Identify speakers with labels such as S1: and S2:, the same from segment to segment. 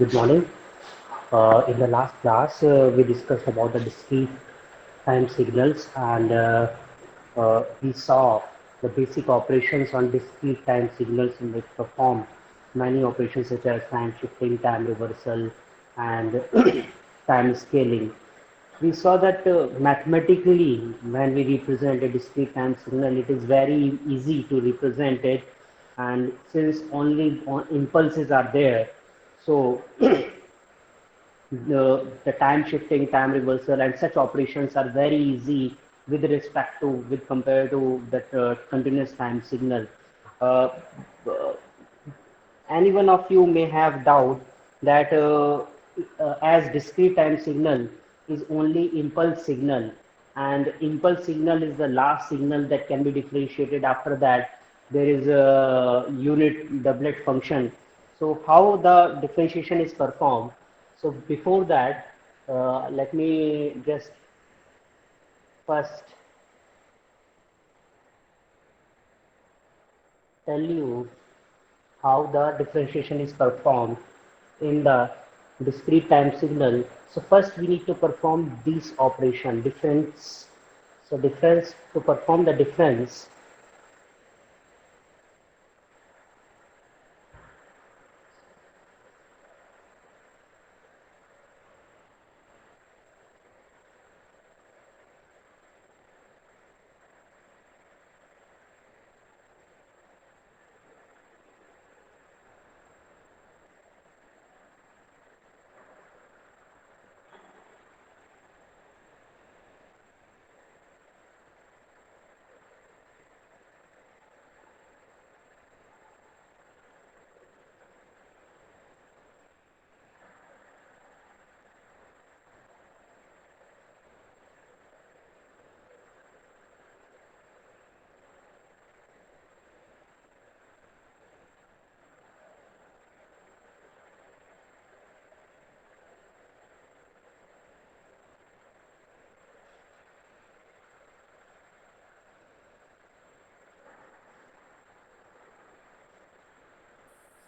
S1: Good morning. In the last class, we discussed about the discrete time signals and we saw the basic operations on discrete time signals in which perform many operations such as time shifting, time reversal, and time scaling. We saw that mathematically, when we represent a discrete time signal, it is very easy to represent it. And since only impulses are there, so the time shifting, time reversal, and such operations are very easy with compared to that continuous time signal. Uh, uh, any one of you may have doubt that as discrete time signal is only impulse signal, and impulse signal is the last signal that can be differentiated. After that there is a unit doublet function. So how the differentiation is performed? So before that, let me just first tell you how the differentiation is performed in the discrete time signal. So first we need to perform this operation, difference. So difference, to perform the difference,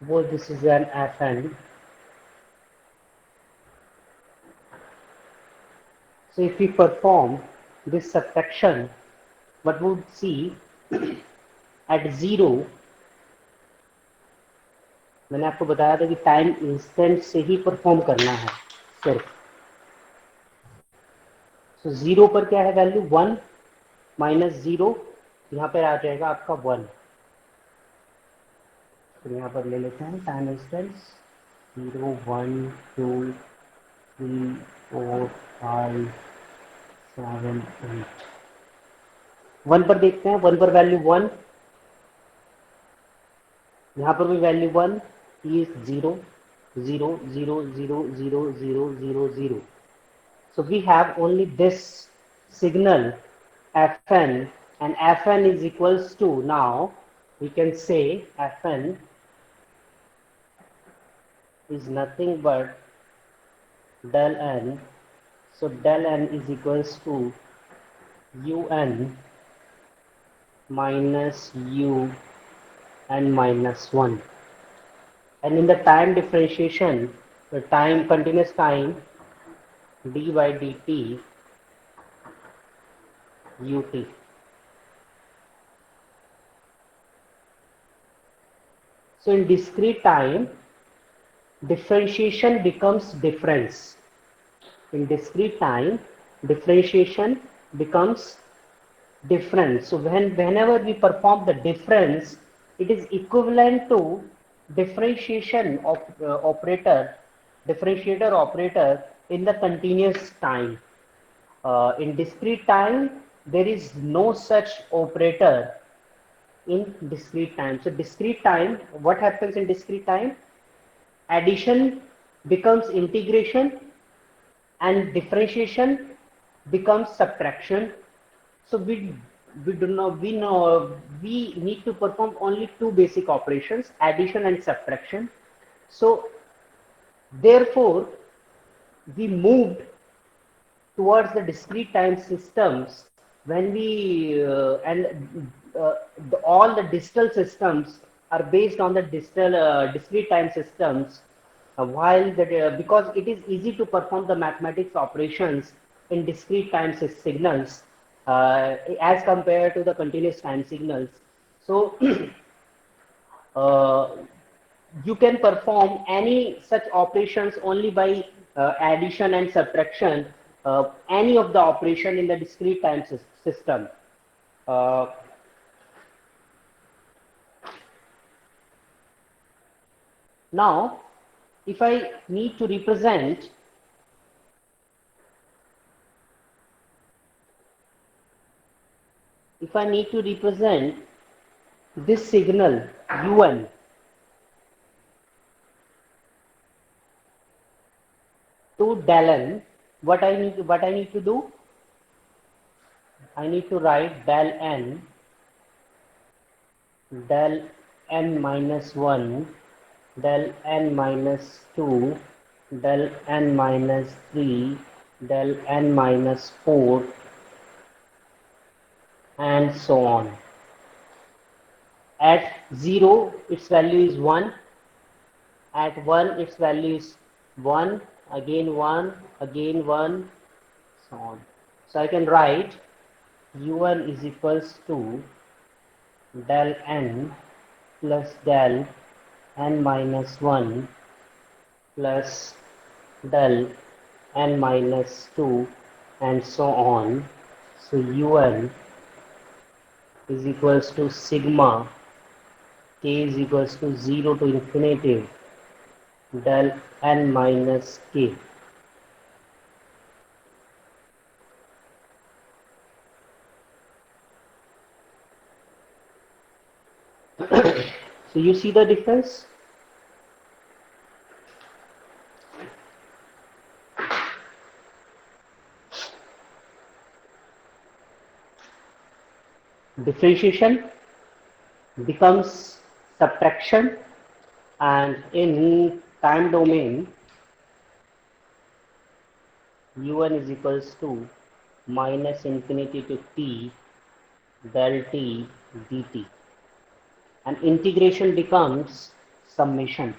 S1: suppose this is an Fn. So if we perform this subtraction, what we would see at zero, मैंने आपको बताया था कि time instant से ही perform करना है सिर्फ. So zero पर क्या है वैल्यू? वन माइनस जीरो, यहाँ पर आ जाएगा आपका वन. तो यहाँ पर ले लेते हैं टाइम इंस्टेंस 0 1 2 3 4 5 7 8. वन पर देखते हैं, वन पर वैल्यू वन, यहाँ पर भी वैल्यू वन, ये zero zero zero zero zero zero zero zero. So we have only this signal Fn, and Fn is equals to, now we can say Fn is nothing but del n. So del n is equals to un minus u and minus 1. And in the time differentiation, the time continuous time d by dt ut. So in discrete time, differentiation becomes difference. In discrete time, differentiation becomes difference. So whenever we perform the difference, it is equivalent to differentiation of differentiator operator in the continuous time. In discrete time, there is no such operator in discrete time. So discrete time, what happens in discrete time? Addition becomes integration and differentiation becomes subtraction. So we need to perform only two basic operations, addition and subtraction. So therefore we moved towards the discrete time systems when we all the digital systems are based on the discrete time systems. while that because it is easy to perform the mathematics operations in discrete time signals as compared to the continuous time signals. So uh, you can perform any such operations only by addition and subtraction, any of the operation in the discrete time system. Uh, Now, if I need to represent this signal un to del n, what I need to do? I need to write del n minus 1, del n minus 2, del n minus 3, del n minus 4, and so on. At 0, its value is 1. At 1, its value is 1, again 1, again 1, so on. So I can write un is equals to del n plus del n minus 1 plus del n minus 2 and so on. So un is equals to sigma k is equals to 0 to infinity del n minus k. So you see the difference? Differentiation becomes subtraction, and in time domain un is equals to minus infinity to t del t dt, and integration becomes summation.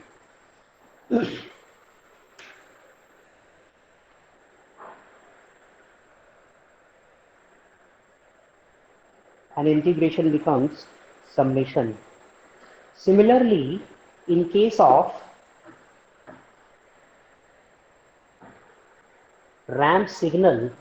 S1: And integration becomes summation. Similarly, in case of ramp signal,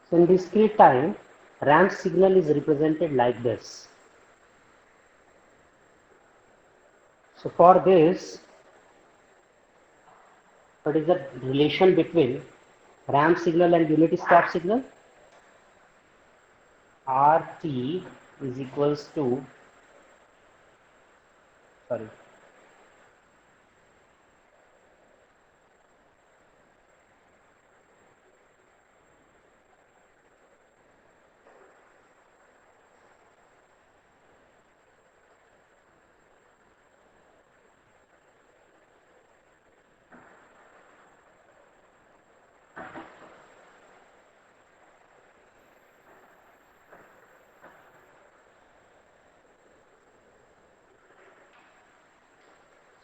S1: so in discrete time, ramp signal is represented like this. So for this, what is the relation between ramp signal and unity step signal? RT is equals to, sorry,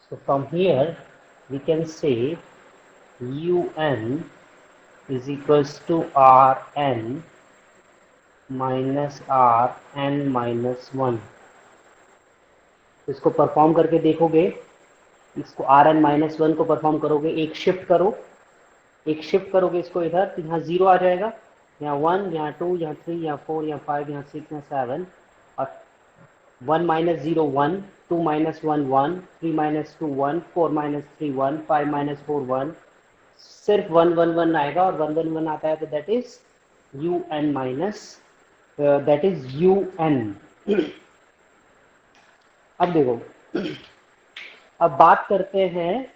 S1: so from here we can say un is equals to Rn minus Rn minus 1. इसको perform करके देखोगे, इसको Rn minus 1 को perform करोगे, एक shift करोगे इसको इधर, तो यहाँ 0 आ जाएगा, यहाँ 1, यहाँ 2, यहाँ 3, यहाँ 4, यहाँ 5, यहाँ 6, यहाँ 7, और 1 minus 0 1, 2 minus 1 1, 3 minus 2 1, 4 minus 3 1, 5 minus 4 1, सिर्फ 1 1 1 आएगा, और 1 1 1 आता है तो that is U N minus, that is U N. अब देखो, अब बात करते हैं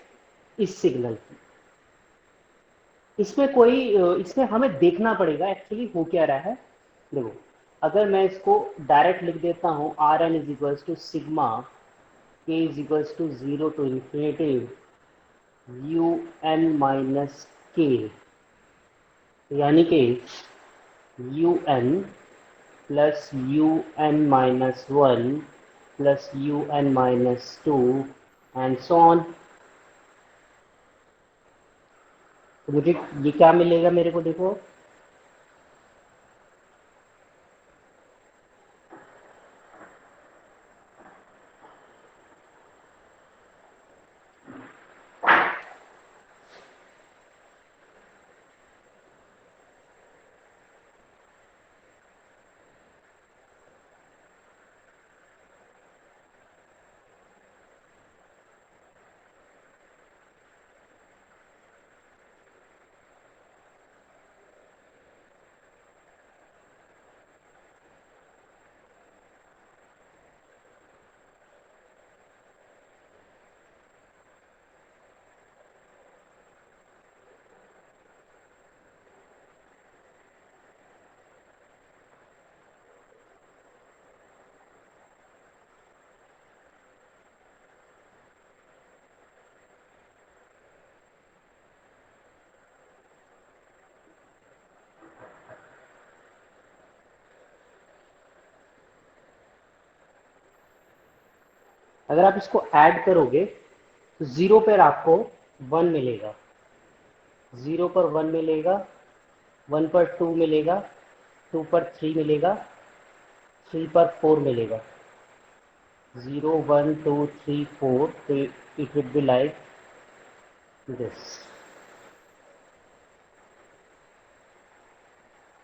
S1: इस सिग्नल की। इसमें कोई इसमें हमें देखना पड़ेगा एक्चुअली हो क्या रहा है। देखो, अगर मैं इसको डायरेक्ट लिख देता हूँ, R N is equals to sigma K is equals to 0 to infinity U N minus K, यानी कि U N plus U N minus one plus U N minus two and so on. तो मुझे ये क्या मिलेगा मेरे को, देखो, अगर आप इसको ऐड करोगे तो 0 पर आपको 1 मिलेगा, 0 पर 1 मिलेगा, 1 पर 2 मिलेगा, 2 पर 3 मिलेगा, 3 पर 4 मिलेगा। 0 1 2 3 4, तो it would be like this.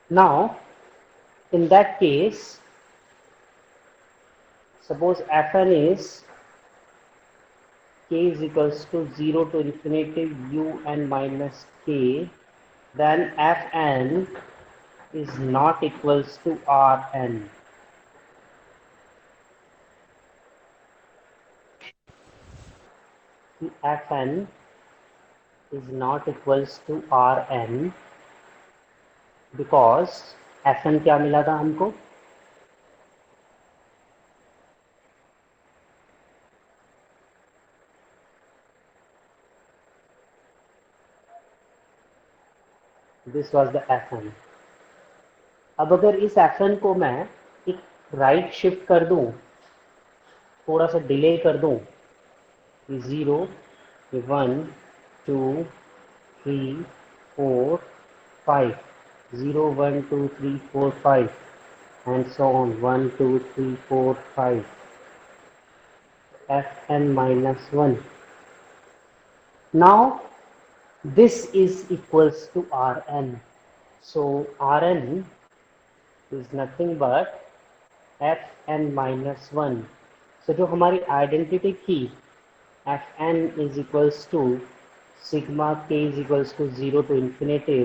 S1: Now in that case, suppose fn is k is equals to 0 to infinity u n minus k, then fn is not equals to rn. Fn is not equals to rn because fn क्या मिला था हमको, this was the fn। अब अगर इस fn को मैं एक राइट शिफ्ट कर दूं, थोड़ा सा डिले कर दूं, 0 1 2 3 4 5, 0 1 2 3 4 5 and so on, 1 2 3 4 5, fn minus 1. Now this is equals to rn, so rn is nothing but fn minus 1। so जो हमारी आइडेंटिटी थी, fn is equals to sigma k is equals to 0 to infinity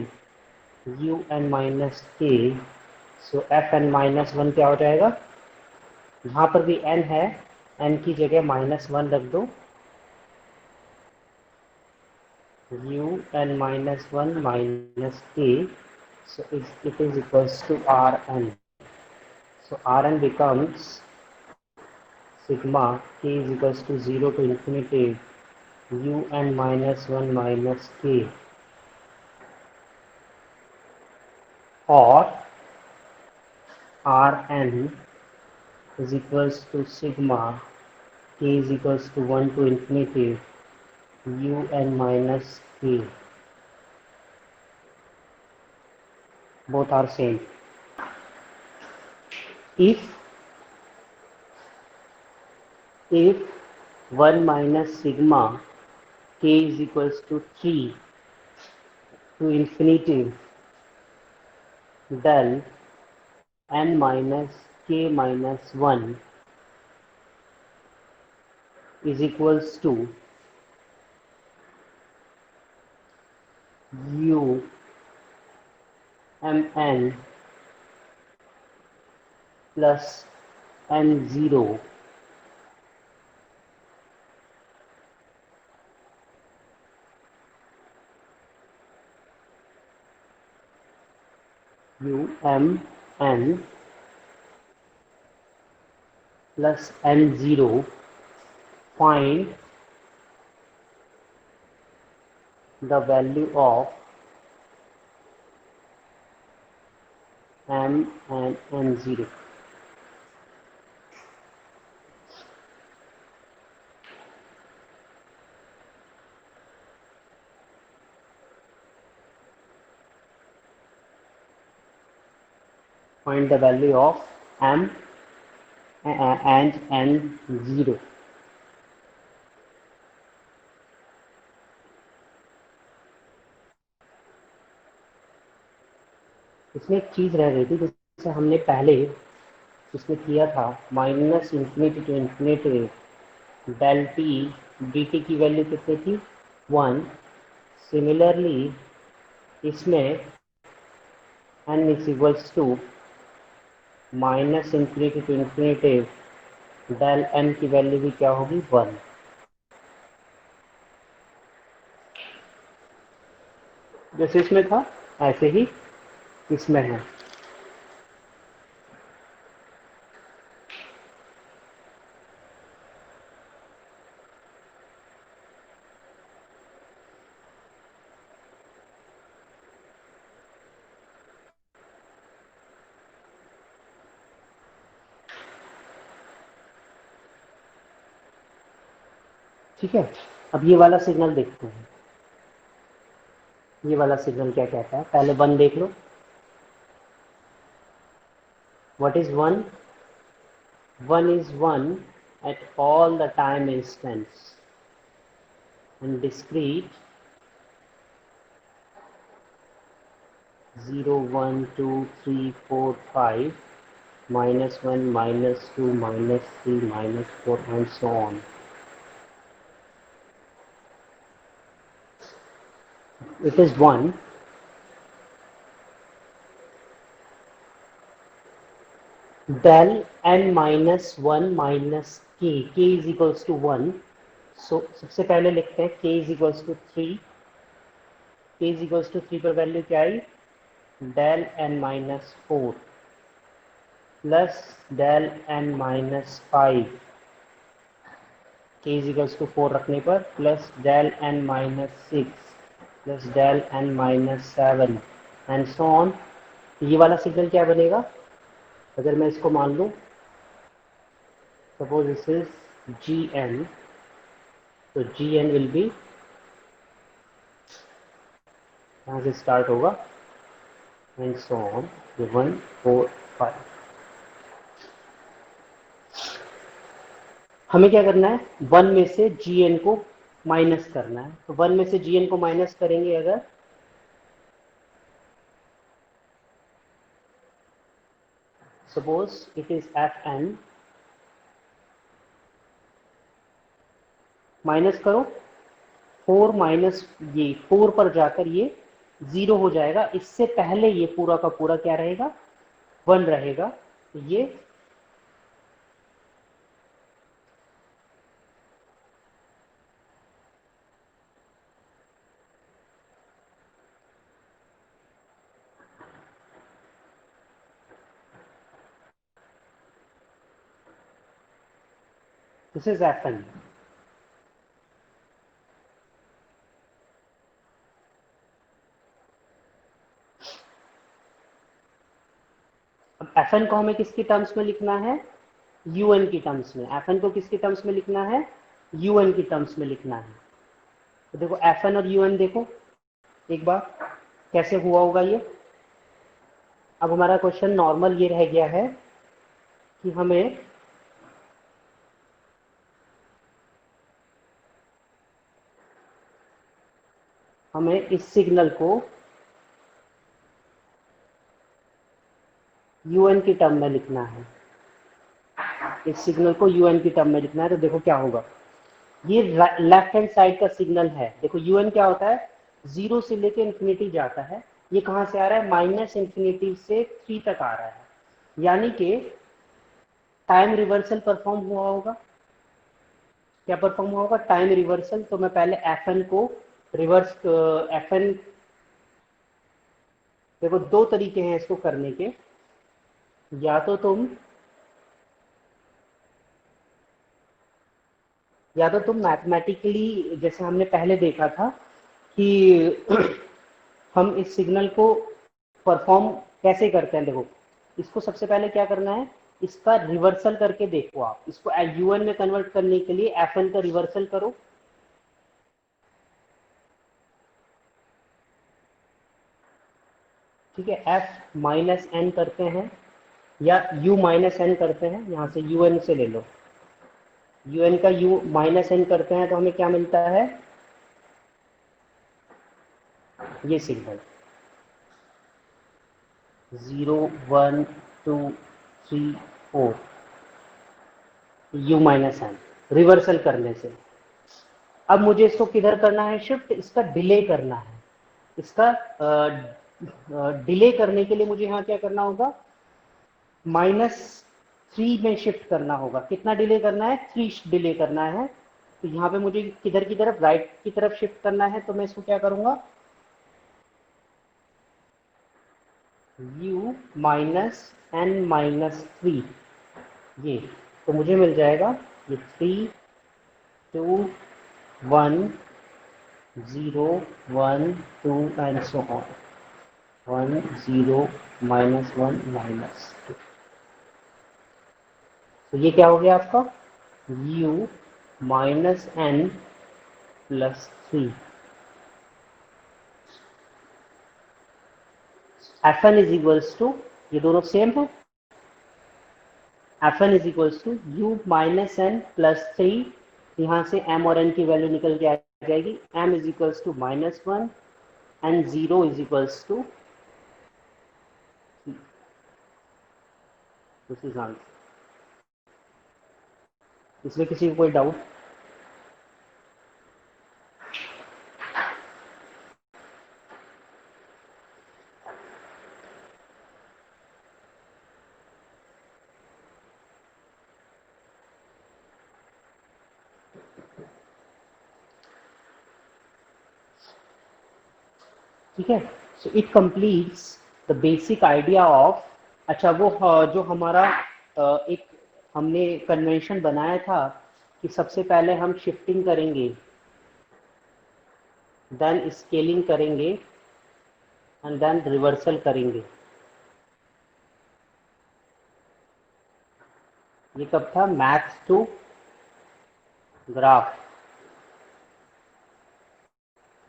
S1: un minus k, so fn minus 1 क्या हो जाएगा, यहाँ पर भी n है, n की जगह -1 रख दो, un minus 1 minus k, so it is equals to rn, so rn becomes sigma k is equals to 0 to infinity un minus 1 minus k, or Rn is equals to sigma k is equals to 1 to infinity un minus k. Both are same. If 1 minus sigma k is equals to 3 to infinity, then n minus k minus 1 is equals to u m n plus n0 u m n plus n0 find the value of m and n0. Find the value of m and n0. इसमें एक चीज रह गई थी, जैसे हमने पहले इसमें किया था minus infinity to infinity del T D T की वैल्यू कितनी थी 1। सिमिलरली इसमें n is equals to minus infinity to infinity del n की वैल्यू भी क्या होगी 1। जैसे इसमें था ऐसे ही इसमें है। ठीक है, अब ये वाला सिग्नल देखते हैं। ये वाला सिग्नल क्या कहता है, पहले 1 देख लो। What is 1? 1 is 1 at all the time instants, and discrete 0 1 2 3 4 5 -1 -2 -3 -4 and so on. It is 1 del n -1 minus k is equals to 1. So सबसे पहले लिखते हैं k is equals to 3. k is equals to 3 पर value क्या आई del n -4 plus del n -5 k is equals to 4 रखने पर plus del n -6 plus del n -7 and so on. ये वाला सिग्नल क्या बनेगा अगर मैं इसको मान लूं, सपोज दिस इज gn, तो gn विल बी, यहाँ से स्टार्ट होगा एंड सो ऑन 1 4 5। हमें क्या करना है 1 में से gn को माइनस करना है। तो 1 में से gn को माइनस करेंगे अगर, suppose it is fn, minus करो 4 माइनस ये 4 पर जाकर ये 0 हो जाएगा। इससे पहले ये पूरा का पूरा क्या रहेगा 1 रहेगा। तो ये दिस इज fn। अब fn को हमें किसकी टर्म्स में लिखना है un की टर्म्स में। fn को किसकी टर्म्स में लिखना है un की टर्म्स में लिखना है। तो देखो fn और un देखो एक बार कैसे हुआ होगा ये। अब हमारा क्वेश्चन नॉर्मल ये रह गया है कि हमें इस सिग्नल को un की टर्म में लिखना है। इस सिग्नल को un की टर्म में लिखना है। तो देखो क्या होगा, ये लेफ्ट हैंड साइड का सिग्नल है। देखो un क्या होता है 0 से लेके इन्फिनिटी जाता है, ये कहाँ से आ रहा है, माइनस इन्फिनिटी से 3 तक आ रहा है, यानी कि टाइम रिवर्सल परफॉर्म हुआ होगा। क्या परफॉर्म हुआ होगा, टाइम रिवर्सल। तो मैं पहले Fn को रिवर्स, Fn, देखो दो तरीके हैं इसको करने के, या तो तुम मैथमेटिकली, जैसे हमने पहले देखा था कि हम इस सिग्नल को परफॉर्म कैसे करते हैं। देखो इसको सबसे पहले क्या करना है, इसका रिवर्सल करके देखो। आप इसको यूएन में कन्वर्ट करने के लिए एफएन का रिवर्सल करो। ठीक है, एफ माइनस एन करते हैं या यू माइनस एन करते हैं, यहां से यूएन से ले लो। यूएन का यू माइनस एन करते हैं तो हमें क्या मिलता है, ये signal 0 1 2 3 4 u minus n reversal करने से। अब मुझे इसको किधर करना है शिफ्ट, इसका डिले करना है। इसका डिले करने के लिए मुझे यहाँ क्या करना होगा, -3 में शिफ्ट करना होगा। कितना डिले करना है, 3 डिले करना है। तो यहाँ पे मुझे किधर की तरफ, राइट की तरफ शिफ्ट करना है। तो मैं इसको क्या करूंगा, u -n-3, ये तो मुझे मिल जाएगा ये 3 2 1 0 1 2 एंड सो ऑन, 1 0 -1 -2। तो ये क्या हो गया आपका, u -n+3। Fn is equals to, ये दोनों सेम है, Fn is equals to u -n+3। यहाँ से m और n की वैल्यू निकल के आ जाएगी, m is equals to -1 and 0 is equals to, this is answer. इसमें किसी को कोई डाउट? ठीक है, so it completes the basic idea of, अच्छा वो जो हमारा एक हमने कन्वेंशन बनाया था कि सबसे पहले हम शिफ्टिंग करेंगे, देन स्केलिंग करेंगे एंड देन रिवर्सल करेंगे। ये कब था, मैथ्स टू ग्राफ।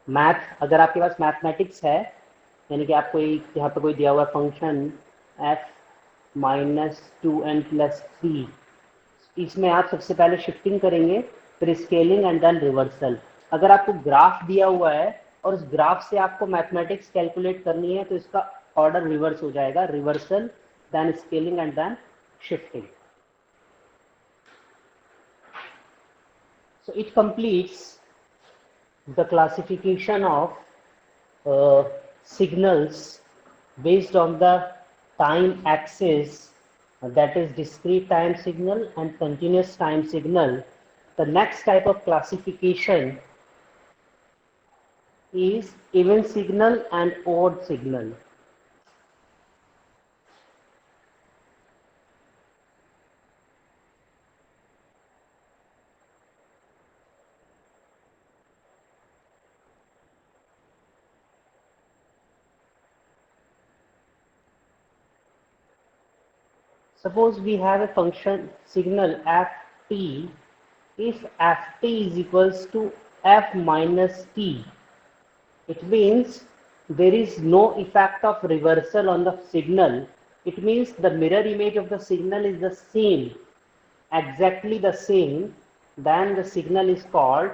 S1: मैथ, अगर आपके पास मैथमेटिक्स है, यानी कि आपको यहाँ पे कोई दिया हुआ फंक्शन f -2n+3, इसमें आप सबसे पहले शिफ्टिंग करेंगे, फिर स्केलिंग एंड देन रिवर्सल। अगर आपको ग्राफ दिया हुआ है और उस ग्राफ से आपको मैथमेटिक्स कैलकुलेट करनी है तो इसका ऑर्डर रिवर्स हो जाएगा, reversal then scaling and then shifting. So it completes the classification of signals based on the time axis, that is discrete time signal and continuous time signal. The next type of classification is even signal and odd signal. Suppose we have a function signal ft. If ft is equals to f minus t, it means there is no effect of reversal on the signal. It means the mirror image of the signal is the same, exactly the same. Then the signal is called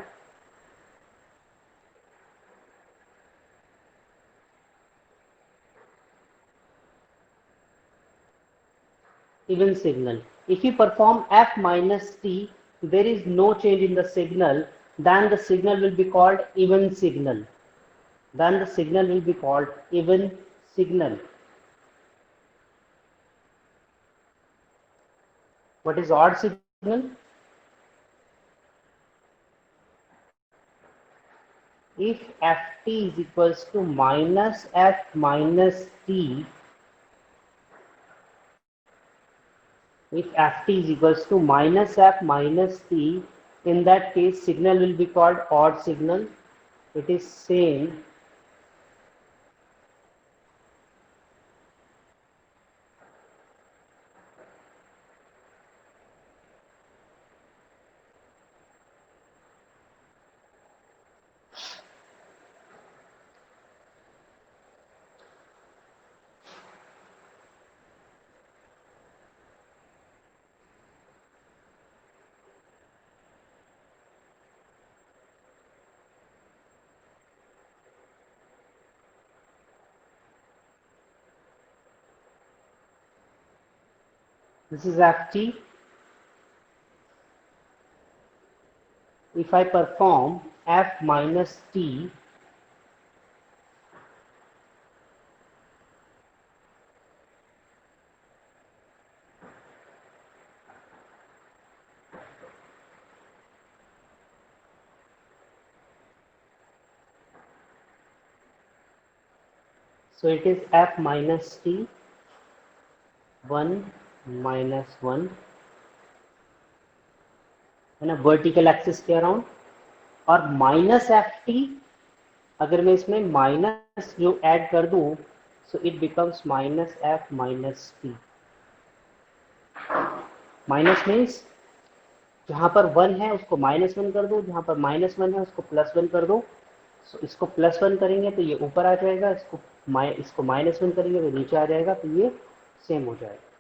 S1: even signal. If you perform f minus t, there is no change in the signal, then the signal will be called even signal. then the signal will be called even signal. What is odd signal? If ft is equals to minus f minus t, if ft is equals to minus f minus t, in that case signal will be called odd signal. It is same this is ft. If I perform f minus t, so it is f minus t 1 minus 1 है ना, vertical axis के around, और minus F T, अगर मैं इसमें minus जो add कर दूं, so it becomes minus F minus T. Minus means जहां पर 1 है उसको माइनस 1 कर दो, जहां पर माइनस 1 है उसको प्लस 1 कर दो. सो इसको प्लस 1 करेंगे तो ये ऊपर आ जाएगा, इसको माइनस 1 करेंगे तो नीचे आ जाएगा, तो ये सेम हो जाएगा.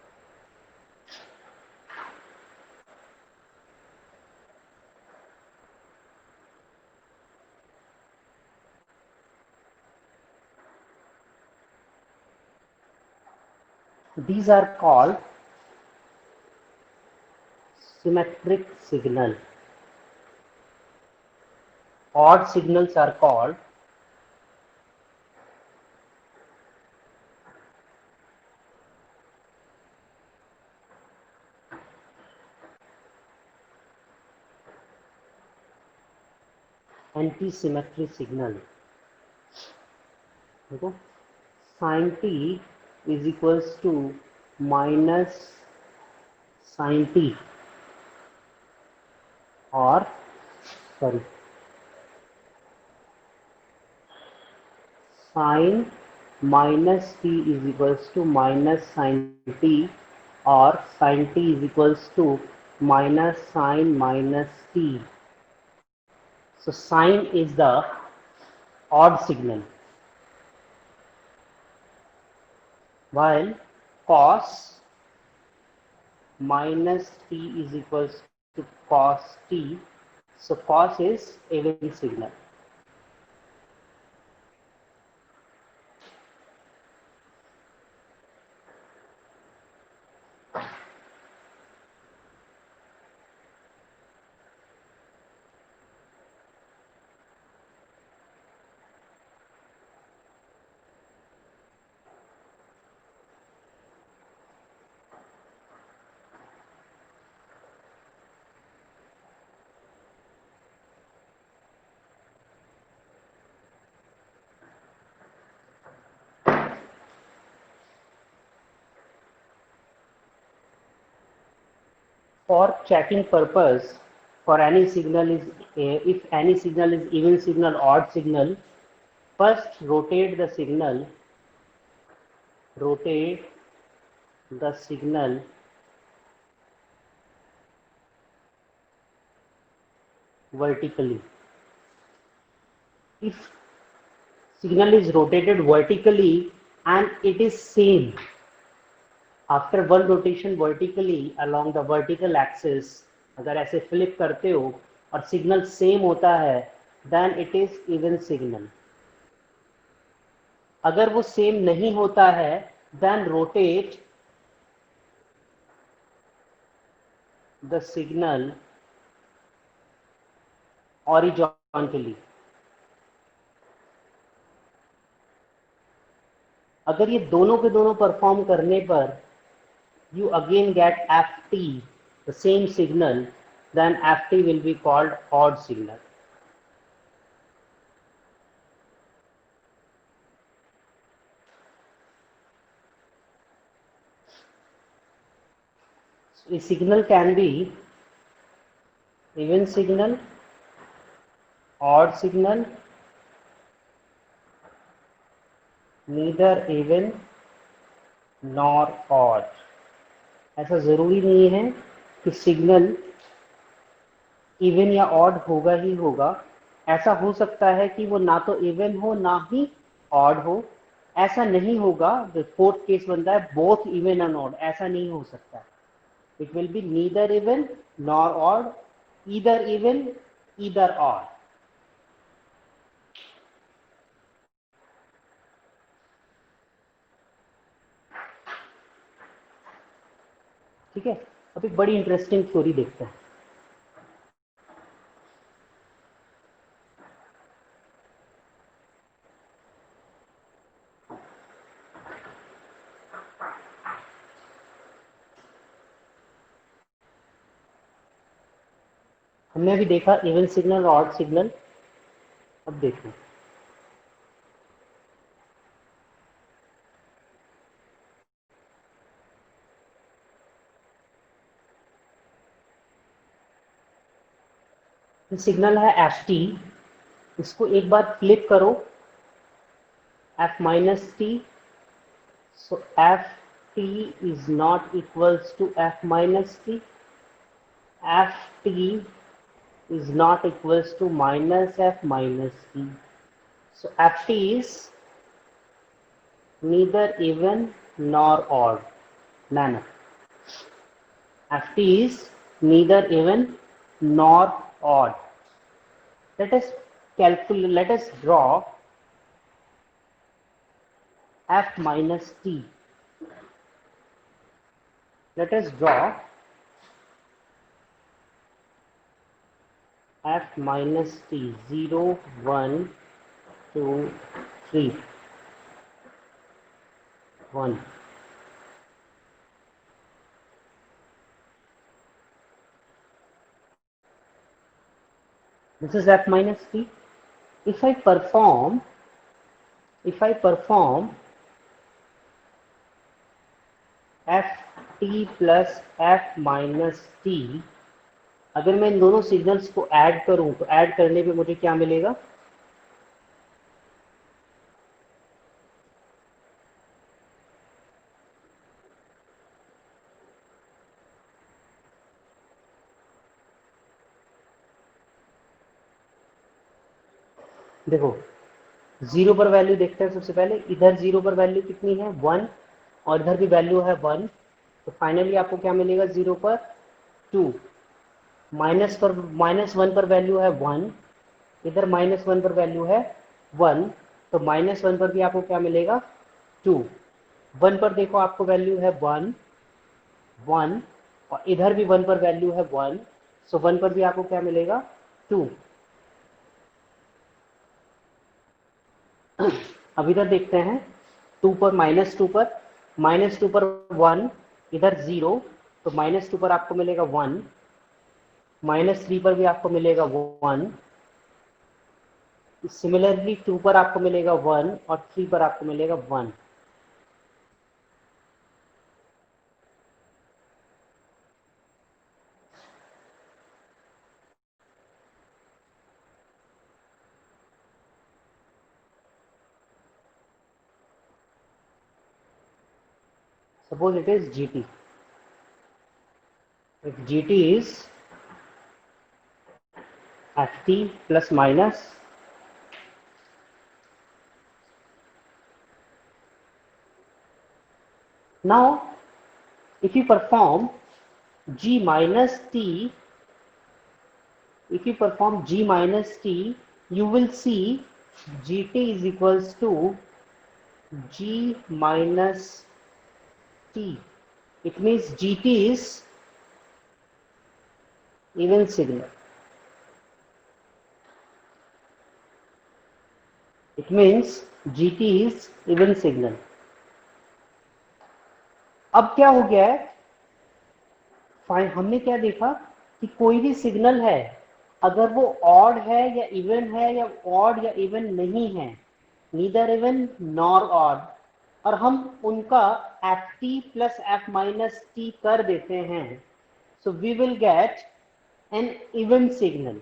S1: These are called symmetric signal. Odd signals are called anti-symmetry signal. देखो, sin t is equals to minus sin t, और sorry sin minus t is equals to minus sin t, or sin t is equals to minus sin minus t. So sin is the odd signal, while cos minus t is equals to cos t. So cos is even signal. For checking purpose, for any signal is if any signal is even signal, odd signal, first rotate the signal vertically. If signal is rotated vertically and it is same after one rotation vertically along the vertical axis, अगर ऐसे flip करते हो और signal same होता है, then it is even signal. अगर वो same नहीं होता है, then rotate the signal horizontally. अगर ये दोनों के दोनों परफॉर्म करने पर you again get ft, the same signal, then ft will be called odd signal. So a signal can be even signal, odd signal, neither even nor odd. ऐसा जरूरी नहीं है कि सिग्नल इवन या ऑड होगा ही होगा। ऐसा हो सकता है कि वो ना तो इवन हो ना ही ऑड हो। ऐसा नहीं होगा, जो फोर्थ केस बनता है बोथ इवन एंड ऑड, ऐसा नहीं हो सकता। It will be neither even nor odd, either even either odd. ठीक है, अब एक बड़ी इंटरेस्टिंग थ्योरी देखते हैं। हमने अभी देखा इवन सिग्नल और ऑड सिग्नल। अब देखो, सिग्नल है एफ टी, इसको एक बार फ्लिप करो F minus T, so ft is not equals to f minus t, ft is not equals to minus f minus t, so ft is neither even nor odd manner. Ft is neither even nor odd. Let us calculate, let us draw f minus t. Let us draw f minus t, 0, 1, 2, 3, 1. This is f minus t. If I perform ft plus f minus t, अगर मैं इन दोनों signals को add करूं तो add करने पे मुझे क्या मिलेगा? देखो, जीरो पर वैल्यू देखते हैं। सबसे पहले इधर जीरो पर वैल्यू कितनी है? 1, और इधर भी वैल्यू है 1, तो फाइनली आपको क्या मिलेगा? जीरो पर 2। माइनस वन पर वैल्यू है 1, इधर माइनस वन पर वैल्यू है 1, तो माइनस वन पर भी आपको क्या मिलेगा? 2। 1 पर देखो आपको वैल्यू है 1, 1, और इधर भी 1 पर वैल्यू है 1, सो 1 पर भी आपको क्या मिलेगा? 2। अब इधर देखते हैं, 2 पर माइनस 2 पर 1, इधर 0, तो माइनस 2 पर आपको मिलेगा 1, माइनस 3 पर भी आपको मिलेगा 1, सिमिलरली 2 पर आपको मिलेगा 1, और 3 पर आपको मिलेगा 1। Suppose it is GT. If GT is FT plus minus now, if you perform G minus T, you will see GT is equals to G minus T. It means GT is even signal. It means GT is even signal. अब क्या हो गया है, fine, हमने क्या देखा कि कोई भी सिग्नल है अगर वो ऑड है या इवन है या ऑड या इवन नहीं है, नीदर इवन नॉर ऑड, और हम उनका F T plus F minus T कर देते हैं, so we will get an even signal.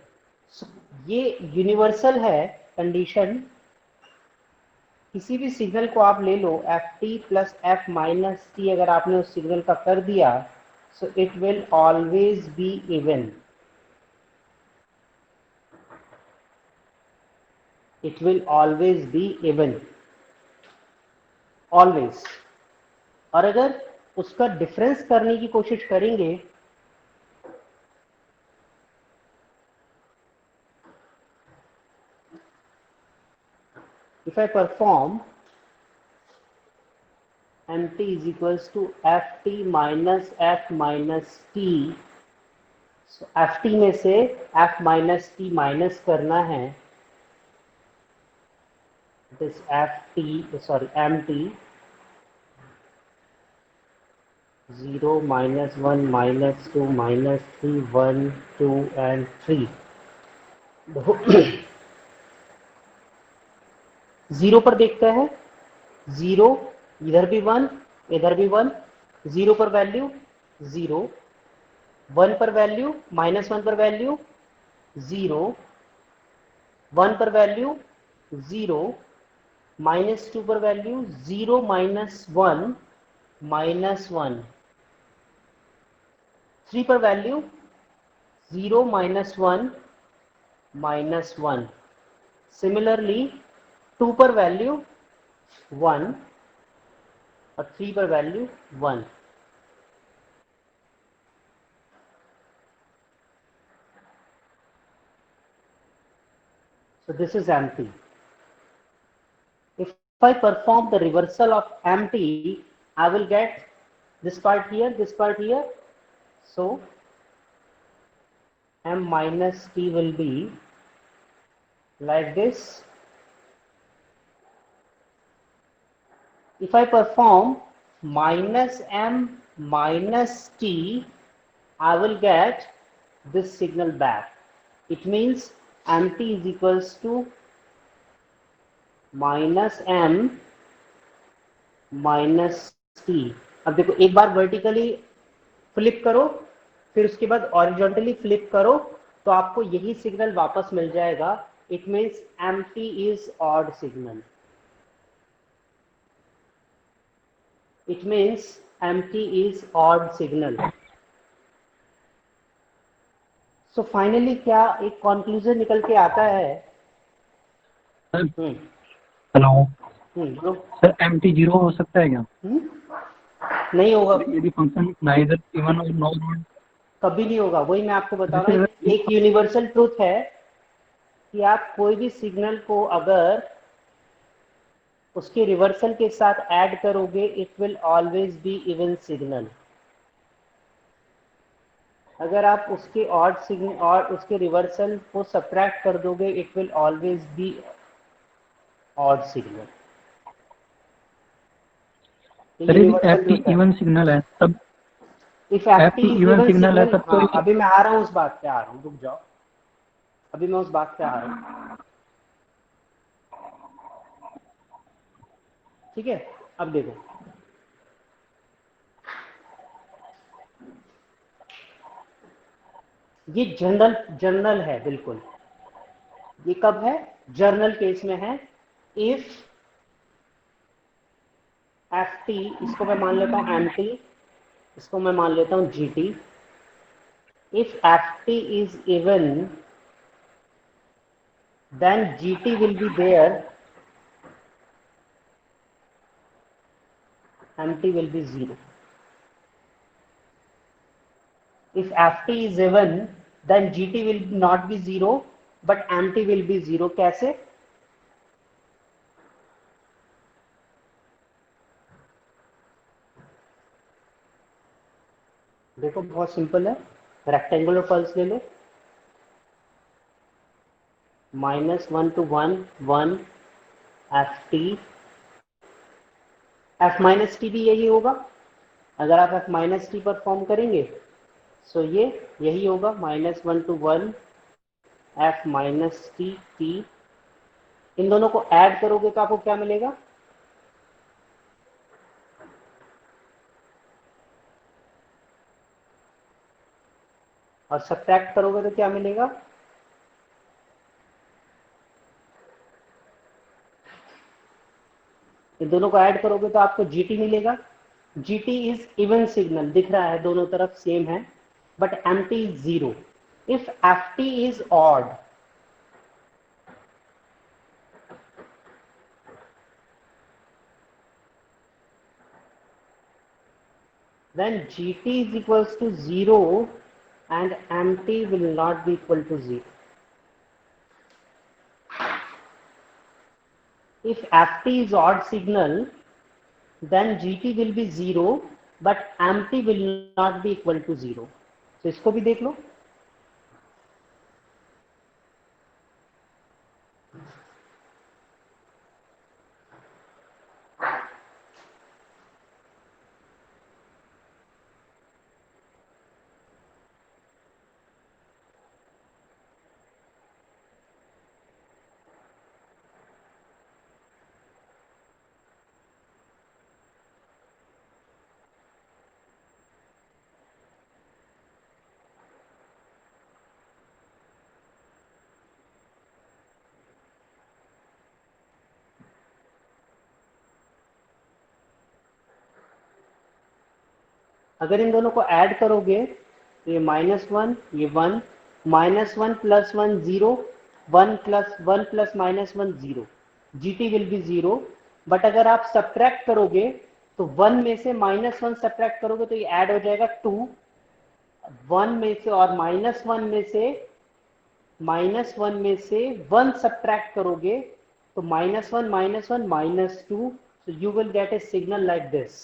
S1: ये यूनिवर्सल है कंडीशन, किसी भी सिग्नल को आप ले लो, F T plus F minus T अगर आपने उस सिग्नल का कर दिया, so it will always be even, it will always be even, always। और अगर उसका डिफरेंस करने की कोशिश करेंगे, if I perform mt is equals to ft minus f minus t, so ft में से f minus t माइनस करना है, this ft sorry mt 0 minus 1 minus 2 minus 3 1 2 and 3 देखो 0 पर देखते हैं, 0 इधर भी 1 इधर भी 1, 0 पर वैल्यू 0, 1 पर वैल्यू -1 पर वैल्यू 0, 1 पर वैल्यू 0, -2 पर वैल्यू 0 -1 -1, 3 पर वैल्यू 0 -1 -1, सिमिलरली 2 पर वैल्यू 1 और 3 पर value 1। So this is empty. If I perform the reversal of empty, I will get this part here, this part here. So m minus t will be like this. If I perform minus m minus t, I will get this signal back. It means mt is equals to minus m minus t. अब देखो एक बार vertically flip करो, फिर उसके बाद horizontally flip करो, तो आपको यही सिग्नल वापस मिल जाएगा। It means m t is odd signal, it means m t is odd signal. So finally क्या एक कंक्लूजन निकल के आता है?
S2: हेलो सर, एम्प्टी 0 हो सकता है क्या?
S1: नहीं होगा,
S2: यदि फंक्शन नाइदर इवन और नॉट ऑड
S1: कभी नहीं होगा। वही मैं आपको बता रहा हूँ, एक यूनिवर्सल ट्रूथ है कि आप कोई भी सिग्नल को अगर उसके रिवर्सल के साथ ऐड करोगे, it will always be even signal. अगर आप उसके ऑड सिग्नल और उसके रिवर्सल को सब्ट्रैक्ट कर दोगे, it will always be odd signal.
S2: Even signal है तब,
S1: इफ एफटी इवन सिग्नल है
S2: तब तो
S1: अभी मैं आ रहा हूँ, उस बात पे आ रहा हूँ, रुक जाओ, अभी मैं उस बात पे आ रहा हूँ। ठीक है, अब देखो ये जनरल है बिल्कुल। ये कब है? जर्नल केस में है। इफ एफ टी, इसको मैं मान लेता हूं एम टी, इसको मैं मान लेता हूं g t. If f t is even, then g t will be there, m t will be 0। If ft is even, then gt will not be 0, but mt will be 0। कैसे? देखो बहुत simple है, rectangular pulse ले लो, -1 to 1 1 ft, f minus T भी यही होगा, अगर आप f माइनस टी परफॉर्म करेंगे सो ये यही होगा -1 to 1 f minus T T. इन दोनों को ऐड करोगे तो आपको क्या मिलेगा? और सब्ट्रैक्ट करोगे तो क्या मिलेगा? इन दोनों को ऐड करोगे तो आपको GT मिलेगा। GT इज इवन सिग्नल, दिख रहा है दोनों तरफ सेम है, but MT is 0। If FT is odd, then GT is equals to 0 and MT will not be equal to 0. If FT is odd signal, then GT will be 0 but MT will not be equal to 0. तो इसको भी देख लो। अगर इन दोनों को add करोगे तो ये -1 ये 1, -1 + 1 0, 1 + 1 + -1 0, GT विल बी 0। बट अगर आप सब्ट्रैक्ट करोगे तो 1 में से -1 सब्ट्रैक्ट करोगे तो ये ऐड हो जाएगा 2, 1 में से, और -1 में से 1 सब्ट्रैक्ट करोगे तो -1 -1 -2, so you will get a signal like this।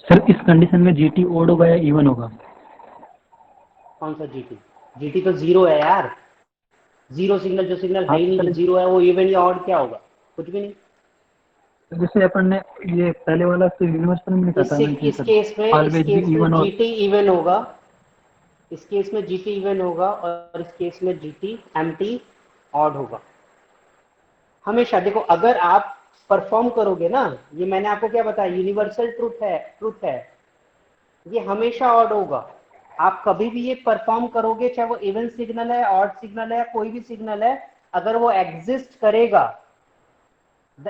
S2: Sir इस कंडीशन में GT ओड होगा या इवन होगा?
S1: कौन सा GT? GT तो 0 है यार, 0 सिग्नल, जो सिग्नल है ही नहीं, जो 0 है वो इवन या ऑड क्या होगा? कुछ भी नहीं।
S2: जैसे अपन ने ये पहले वाला तो यूनिवर्सल में लिखा था ना कि
S1: इस केस
S2: ऑलवेज बी
S1: में
S2: इवन और
S1: GT इवन होगा, इस केस में GT इवन होगा, और इस केस में GT MT ऑड होगा। हमेशा देखो, अगर आप परफॉर्म करोगे ना, ये मैंने आपको क्या बताया, यूनिवर्सल ट्रूथ है, ये हमेशा ऑड होगा। आप कभी भी ये परफॉर्म करोगे, चाहे वो इवन सिग्नल है, ऑड सिग्नल है, कोई भी सिग्नल है, अगर वो एग्जिस्ट करेगा,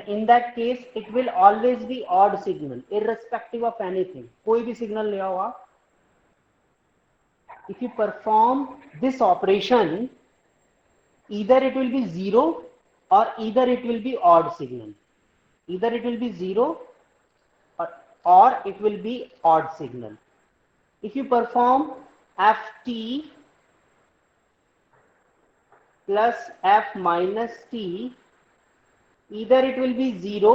S1: in that case it will always be odd signal irrespective of anything। कोई भी सिग्नल ले आओ आप, if you perform this operation, either it will be 0 or either it will be odd signal, either it will be 0 or it will be odd signal। if you perform ft plus f minus t, either it will be 0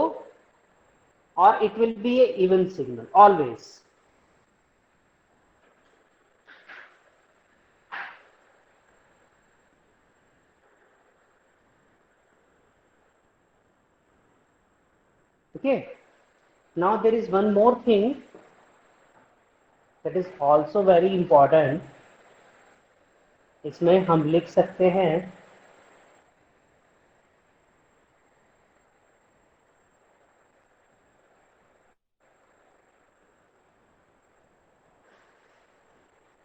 S1: or it will be a even signal always। Okay, now there is one more thing that is also very important। इसमें हम लिख सकते हैं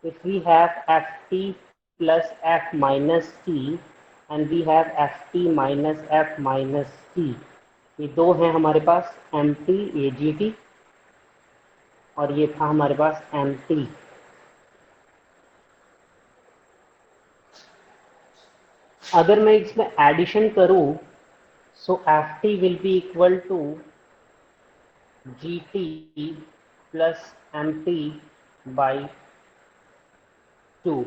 S1: if we have ft plus f minus t and we have ft minus f minus t, ये दो हैं हमारे पास, mt, ये gt, और ये था हमारे पास mt। अगर मैं इसमें एडिशन करूं so ft will be equal to gt plus mt by 2।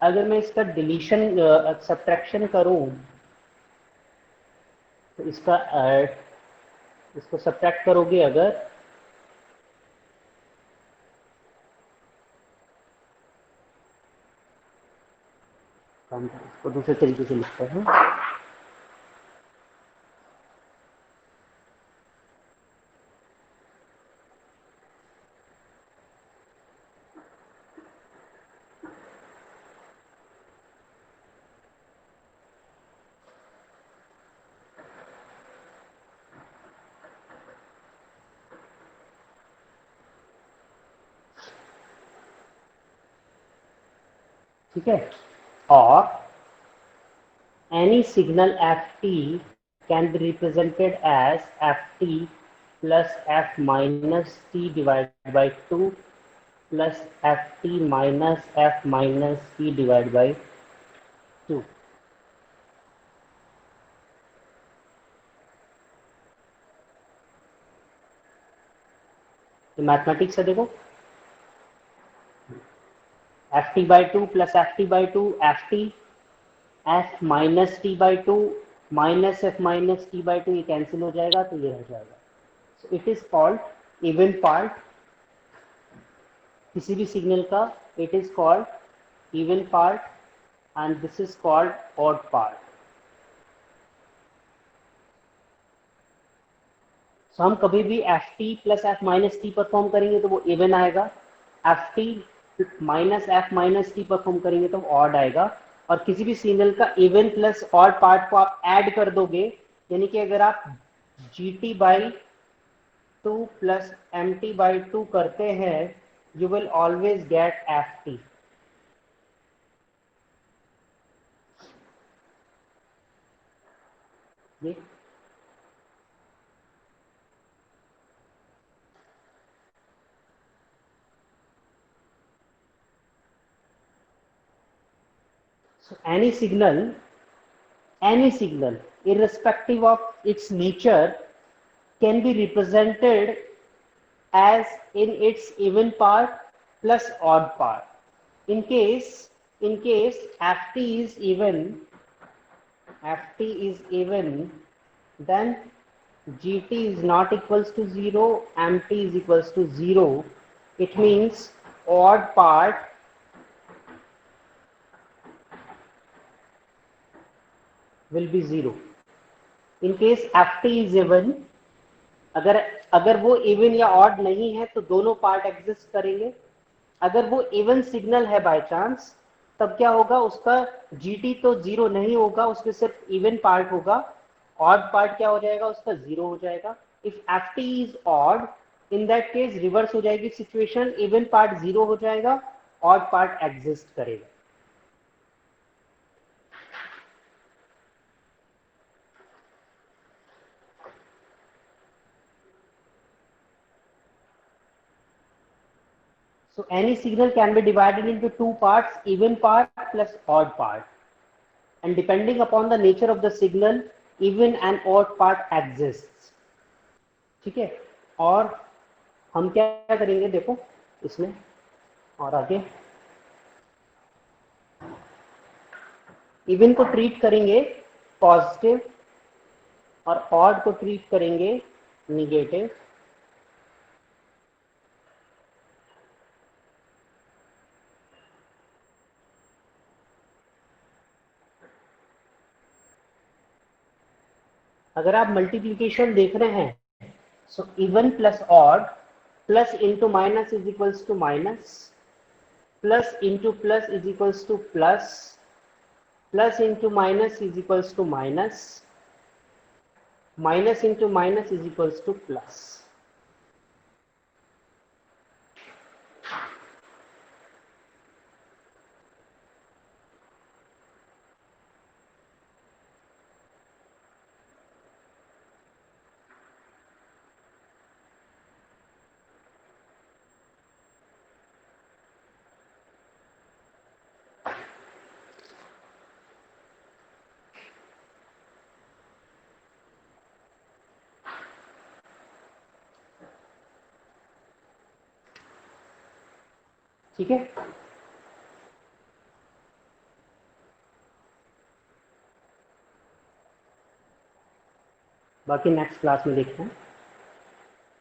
S1: अगर मैं इसका डिलीशन सब्ट्रैक्शन करूं तो इसको सब्ट्रैक्ट करोगे अगर, हम इसको दूसरे तरीके से लिखते हैं। ठीक है, और any signal ft can be represented as ft plus f minus t divided by 2 plus ft minus f minus t divided by 2। तो मैथमेटिक्स है, देखो ft by 2 plus ft by 2 ft f minus t by 2 minus f minus t by 2, ये cancel हो जाएगा तो ये रह जाएगा। So it is called even part, किसी भी सिग्नल का it is called even part and this is called odd part. सो हम कभी भी F T plus F minus T perform करेंगे तो वो इवन आएगा, F T minus F minus T perform करेंगे तो ऑड आएगा। और किसी भी सिग्नल का इवन प्लस ऑड पार्ट को आप ऐड कर दोगे, यानी कि अगर आप g t by 2 plus m t by 2 करते हैं, you will always get f t. So any signal, irrespective of its nature, can be represented as in its even part plus odd part. In case ft is even, then gt is not equals to 0, mt is equals to 0. It means odd part will be 0. In case ft is even, अगर वो even या odd नहीं है तो दोनों part exist करेंगे। अगर वो इवन सिग्नल है बाय चांस, तब क्या होगा, उसका जीटी तो 0 नहीं होगा, उसमें सिर्फ इवन पार्ट होगा। ऑड पार्ट क्या हो जाएगा, उसका 0 हो जाएगा। If f t is odd, in that case reverse हो जाएगी सिचुएशन, इवन पार्ट 0 हो जाएगा, ऑड पार्ट एग्जिस्ट करेगा। So any signal can be divided into two parts, even part plus odd part. And depending upon the nature of the signal, even and odd part exists. ठीक है, और हम क्या करेंगे, देखो इसमें और आगे इवन को ट्रीट करेंगे पॉजिटिव और ऑड को ट्रीट करेंगे निगेटिव। अगर आप मल्टीप्लीकेशन देख रहे हैं, so even plus odd, plus into minus is equals to minus, plus into plus is equals to plus, plus into minus is equals to minus, minus into minus is equals to plus. ठीक है, बाकी next class में देखते हैं।